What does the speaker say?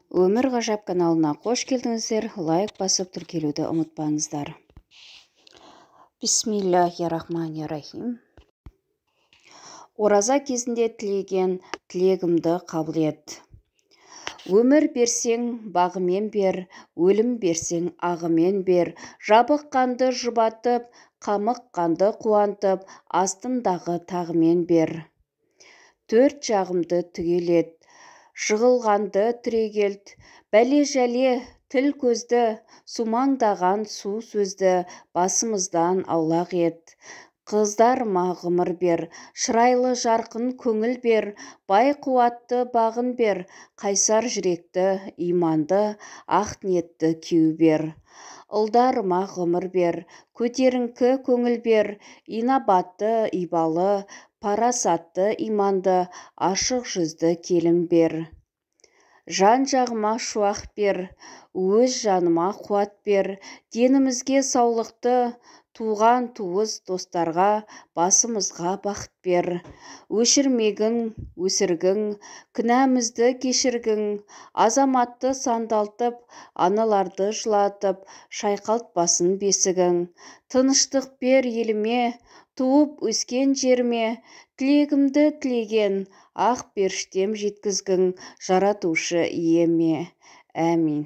Өмір ғажап каналына қош келдіңіздер. Лайк басып тіркелуді ұмытпаңыздар. Бисмиллахиррахманиррахим. Ораза кезінде тілеген тілегімді қабыл ет. Өмір берсең бағымен бер, өлім берсең ағымен бер. Жабық қанды жұбатып, қамық қанды қуантып, астындағы тағымен бер. Төрт жағымды түгелет, жығылғанды түрегелт, бәле-жәле тіл көзді, сумаңдаған су сөзді басымыздан аулақ ет. Қыздарыма ғұмыр бер, шырайлы жарқын көңіл бер, бай қуатты бағын бер, қайсар жүректі, иманды, ақ ниетті күйеу бер. Ұлдарыма ғұмыр бер, көтеріңкі көңіл бер, инабатты, ибалы, парасатты, иманды, ашық жүзді келін бер. Жан-жағыма шуақ бер, өз жаныма қуат бер, денімізге саулықты, туған туыс достарға, басымызға бақыт бер. Өшірмегің, өсіргің, күнәмізді кешіргің, азаматты сандалтып, аналарды жылатып, шайқалтпасын бесігің. Тыныштық бер еліме, туып өскен жеріме, тілегімді тілеген, ақ періштем жеткізгің, жаратушы иеме. Әмин.